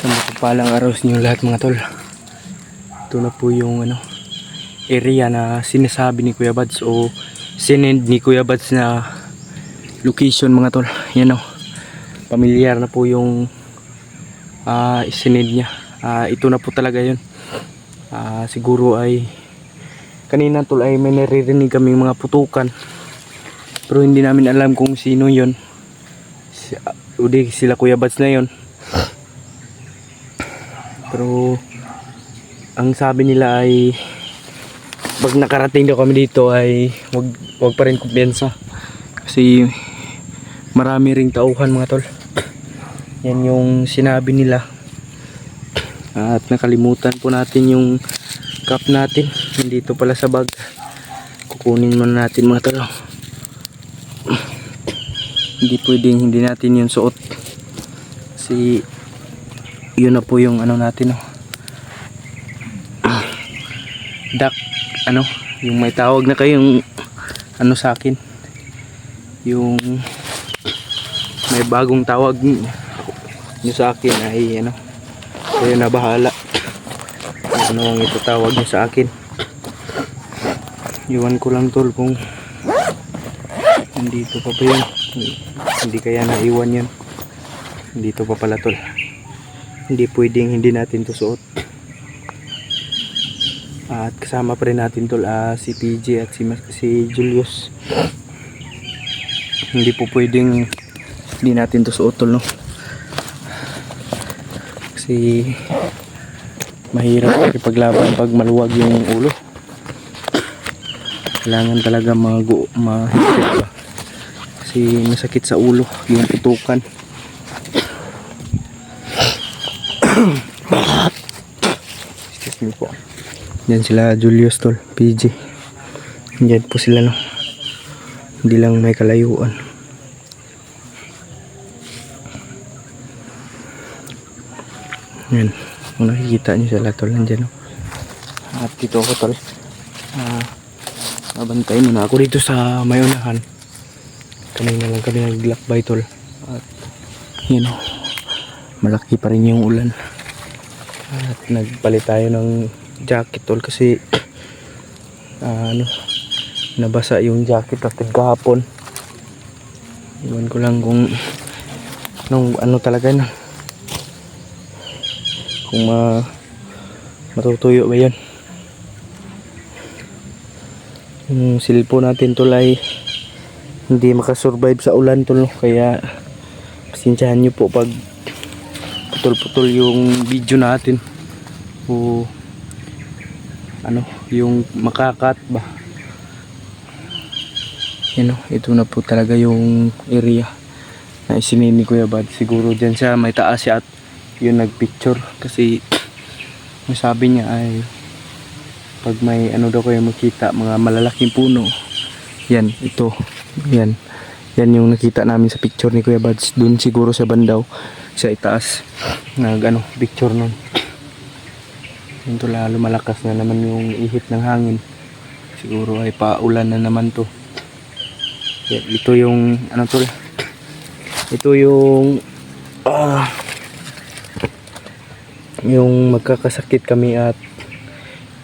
Sa mapagpalang araw sa inyo lahat mga tol. Ito na po yung area na sinasabi ni Kuya Bads o sinend ni Kuya Bads na location mga tol. Yan o. Pamilyar na po yung sinend niya. Ito na po talaga yun. Siguro ay kanina tol ay may naririnig kaming mga putukan. Pero hindi namin alam kung sino yun. Sila Kuya Bads na yun. Pero ang sabi nila ay pag nakarating daw kami dito ay wag pa rin kumpiyansa kasi marami ring tauhan mga tol. Yan yung sinabi nila. At nakalimutan po natin yung cup natin. Nandito pala sa bag. Kukunin muna natin mga tol. Hindi pwedeng hindi natin yun suot kasi yun na po yung natin duck yung may tawag na kayong sa akin, yung may bagong tawag nyo sa akin ay kayo na bahala ano ang itatawag nyo sa akin. Iwan ko lang tol kung nandito pa yun, hindi kaya naiwan yun. Dito pa pala tol. Hindi pwedeng hindi natin to suot. At kasama pa rin natin tol si PJ at si Julius. Hindi po pwedeng hindi natin to suot tol kasi mahirap ipaglaban pag maluwag yung ulo. Kailangan talaga mahigpit ba kasi masakit sa ulo yung putukan. Excuse me po. Yan sila Julius tol, PG. Yan po sila hindi lang may kalayuan. Yan. Kung nakikita nyo sila tol, nandyan At dito ako tol. Mabantay muna ako dito sa mayunahan. Kanina lang kami naglakbay tol. At yun malaki pa rin yung ulan. At nagpalit tayo ng jacket tol kasi nabasa yung jacket after kahapon. Iwan ko lang kung talaga kung matutuyo ba yun. Yung cellphone natin tol ay hindi makasurvive sa ulan tol kaya pasensyahan nyo po pag putol-putol yung video natin o yung makakat ba. Ito na po talaga yung area na isinini ni Kuya Bad. Siguro dyan siya may taas siya at yun nagpicture kasi sabi niya ay pag may daw kayo makita mga malalaking puno yan yung nakita namin sa picture ni Kuya Bads. Dun siguro sa bandaw sa itaas picture nun. Ito lalo malakas na naman yung ihip ng hangin. Siguro ay paulan na naman to. Ito yung ito yung magkakasakit kami at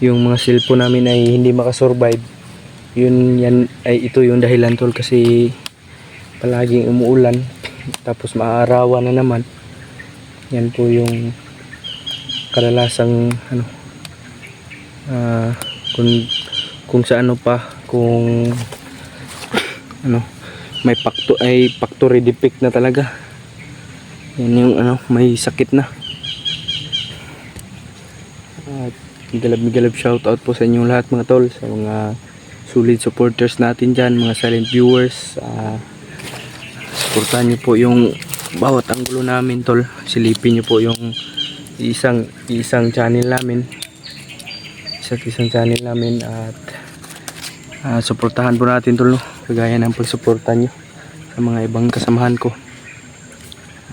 yung mga cellphone namin ay hindi makasurvive. Ito yung dahilan tol kasi palaging umuulan tapos maaarawan na naman. Yan po yung kadalasang kung sa kung may factory defect na talaga. Yan yung may sakit na. At migalab shout out po sa inyong lahat mga tol, sa mga solid supporters natin dyan, mga silent viewers. Suportahan nyo po yung bawat anggulo namin tol. Silipin nyo po yung isang channel namin, isang channel namin at suportahan po natin tol kagaya ng pagsuporta nyo sa mga ibang kasamahan ko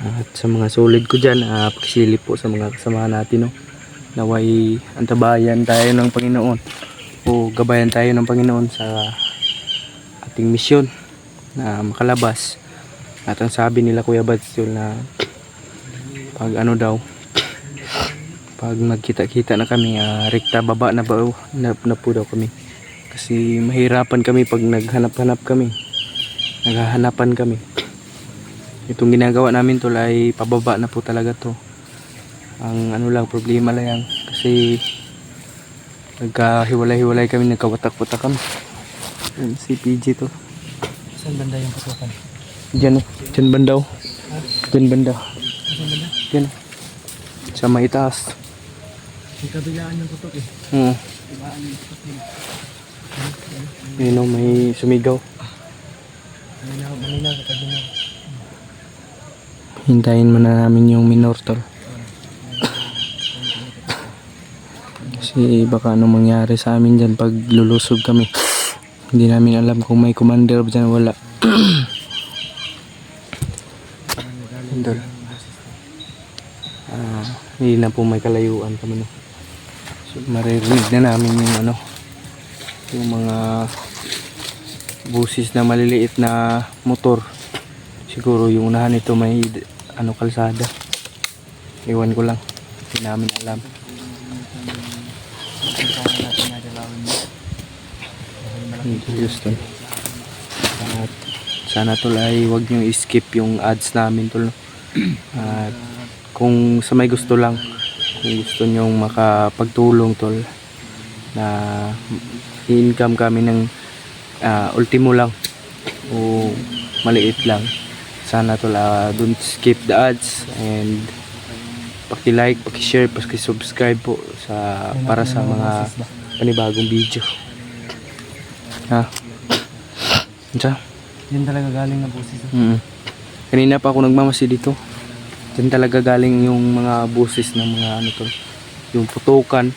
at sa mga solid ko dyan. Pakisilip po sa mga kasamahan natin naway antabayan tayo ng Panginoon o gabayan tayo ng Panginoon sa ating misyon na makalabas. At ang sabi nila Kuya Bads na pag pag magkita-kita na kami, rekta baba na po daw kami. Kasi mahirapan kami pag naghanap-hanap kami. Naghahanapan kami. Itong ginagawa namin tol ay pababa na po talaga to. Ang ano lang, problema lang yan. Kasi nagkahiwalay-hiwalay kami, nagkawatak-watak kami. Yan, si PG to. Saan banda yung putukan? Diyan dyan banda oh. Dyan banda. Saan banda? Dyan. Sa may taas. May kabilaan yung putok eh. Oo. Kabilaan yung putok nila. Ayun oh, may sumigaw. Manila, katabi na. Hintayin muna namin yung minor tol. Kasi baka anong mangyari sa amin dyan pag lulusog kami. Hindi namin alam kung may commander ba dyan, wala. Tol. Hindi na po may kalayuan kami no. So maririnig na namin yung ano, yung mga busis na maliliit na motor. Siguro yung unahan nito may ano, kalsada. Iwan ko lang, hindi namin alam. Houston. At sana tol ay wag nyo skip yung ads namin tol. At kung sa may gusto lang, kung gusto nyo makapagtulong tol, na income kami ng ultimo lang o maliit lang, sana tol don't skip the ads, and paki-like, paki-share, paki-subscribe po sa para sa mga panibagong video. Ha? Diyan? Yan talaga galing na busis. Kanina pa ako nagmamasi dito. Diyan talaga galing yung mga busis ng mga ano to, yung putukan.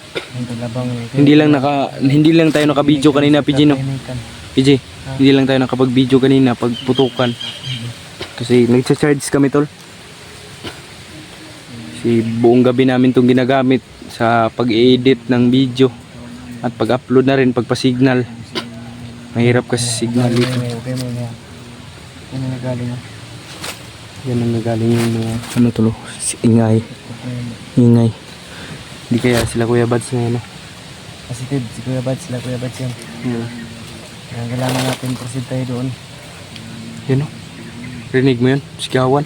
Hindi lang tayo naka-video kanina, PG no. PG, hindi lang tayo nakapag-video kanina pag putukan. Kasi nagcha-charge kami tol. Si buong gabi namin tong ginagamit sa pag-edit ng video at pag-upload na rin, pagpa-signal. Mahirap kasi signal dito. Okay mo na. Yan ang nagaling. Yan ang nagaling yung mga ano tulo, ingay. Ingay. Hindi kaya sila Kuya Bads na ano. Positive, si Kuya Bads, sila Kuya Bads yan. Kaya kailangan natin proceed tayo doon. Yan o. Rinig mo yun? Sigawan.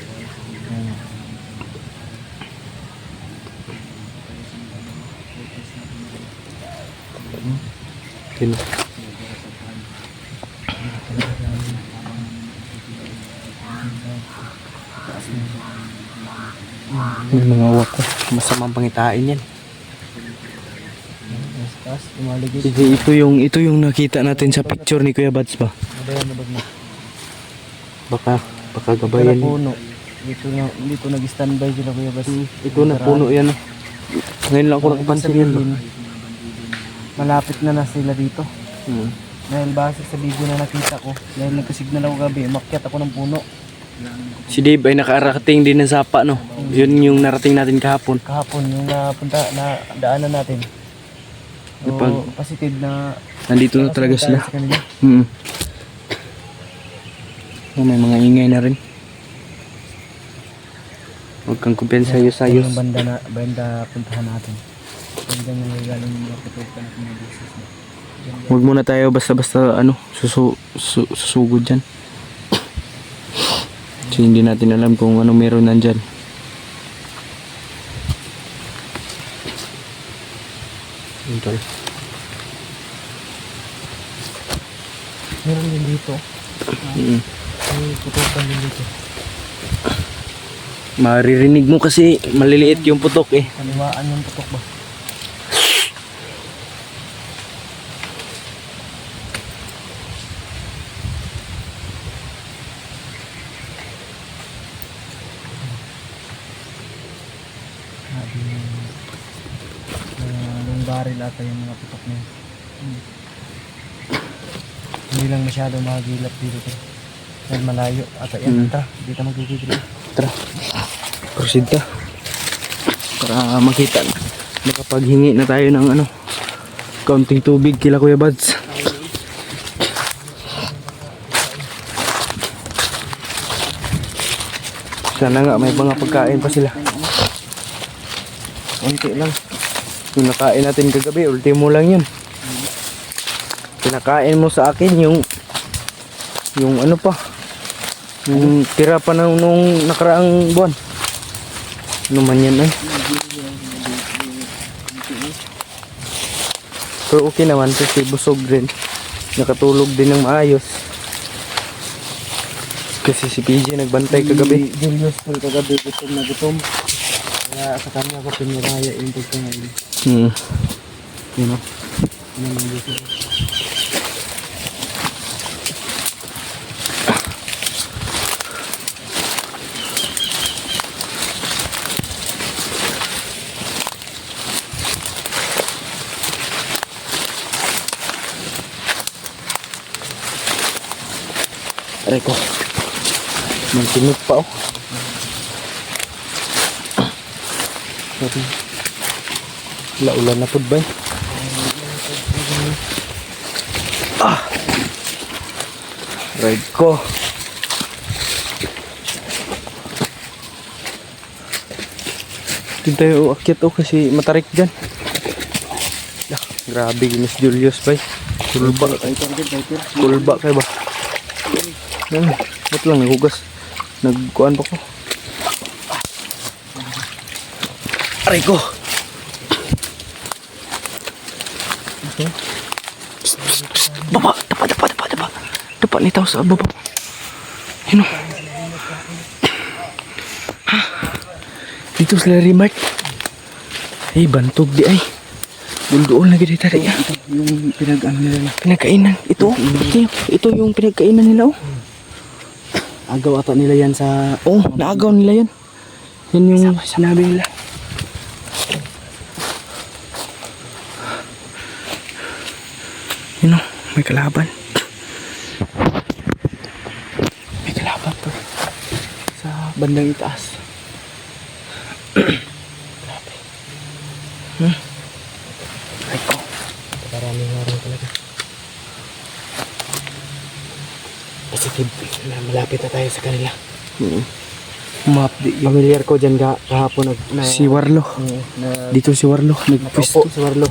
Yan o. May mga uwak ko. Masamang pangitain yan. Sige, ito yung nakita natin sa picture ni Kuya Bads ba? Baka gabayan. Puno. Dito nag-standby sila Kuya Bads. Ito na puno yan. Ngayon lang ako nakapansin yan. Malapit na sila dito. Dahil base sa video na nakita ko, dahil nagkasignal ako gabi, umakyat ako ng puno. Si Dave ay nakarating din ng sapa no. Yun yung narating natin kahapon. Kahapon yung daanan natin. So, positive na nandito na talaga sila. May mga ingay na rin. Huwag kang kumpiyansa sayos. Yung banda puntahan natin. Banda yung galing yung mga putukan at mga business na. Huwag muna tayo basta-basta ano, susugod dyan. Kasi hindi natin alam kung ano meron nandyan. Ito. Meron din dito. May putukan din dito. Maririnig mo kasi maliliit yung putok eh. Kaliwaan yung putok ba? Yung baril ata yung mga putok na yun. Hindi lang masyado magilap dito. Dahil malayo ata yan. Tara, dito magigigil. Tara, proceed ka para makita na. Makapaghingi na tayo ng ano, kaunting tubig kila Kuya Bads. Sana nga may mga pagkain pa sila. Unti lang. Yung nakain natin kagabi, ultimo lang yun. Pinakain mo sa akin yung ano pa, yung tira pa nung nakaraang buwan. Ano man yan ay. Pero okay naman kasi busog rin. Nakatulog din ng maayos. Kasi si PJ nagbantay kagabi. Julius po kagabi gutom na gutom. Kaya sa kanya ako piniraya yung pagkain. You know? Aray ko. Mantinig pa oh. Laulan na pud ba? Ride ko. Dito tayo uakyat oh kasi matarik dyan. Grabe Miss Julius bay. Kulba. Kulba kayo ba? Yan. Ito lang nagugas. Nagkuhan pa ko. Aray ko. Okay. Psst, psst, psst. Baba. Dapa. Dapa ni tao sa baba. Yun o. Ha? Dito sila remark. Ay, bantog di ay. Doon lagi dito tadi. Yung pinag-ano nila. Pinagkainan. Ito yung pinagkainan nila oh. Agaw ata nila yan sa... Oh, naagaw nila yan. Yan yung sinabi nila. Yun o, may kalaban. May kalaban to. Sa bandang itaas. Grabe. Ay ko. Maraming araw talaga. Positive na malapit na tayo sa kanila. Umapdi. Familiar ko dyan kahapon Si Warlo. Dito si Warlo. Nagpwesto. Nakaupo si Warlo.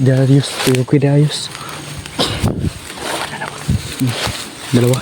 Darius. Pero kay Darius. Dalawa.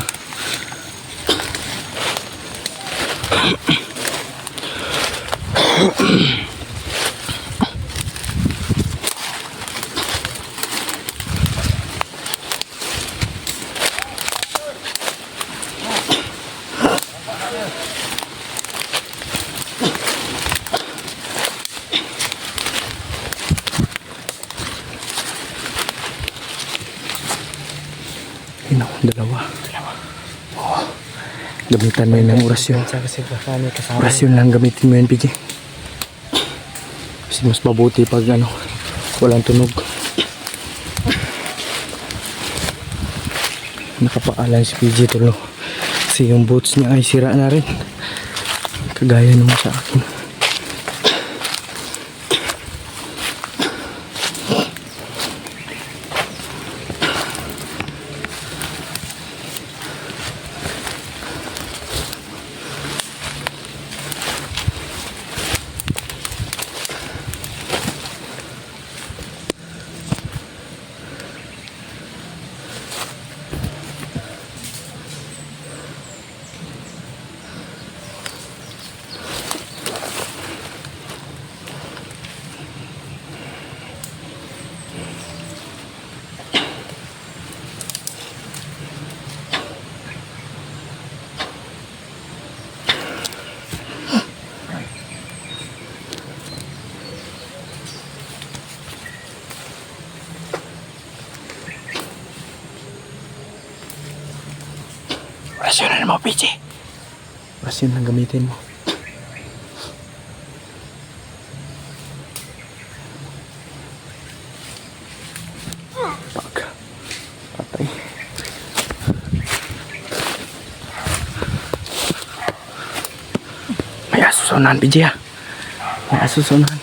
Dalawa. Oh. Gamitan mo yun ng orasyon. Orasyon lang gamitin mo yun, PJ. Kasi mas mabuti pag walang tunog. Nakapaalan si PJ tulo. Kasi yung boots niya ay sira na rin. Kagaya naman sa akin. Orasyon mo, PJ. Orasyon lang gamitin mo. Pag aso sa unahan, PJ ha. May aso sa unahan.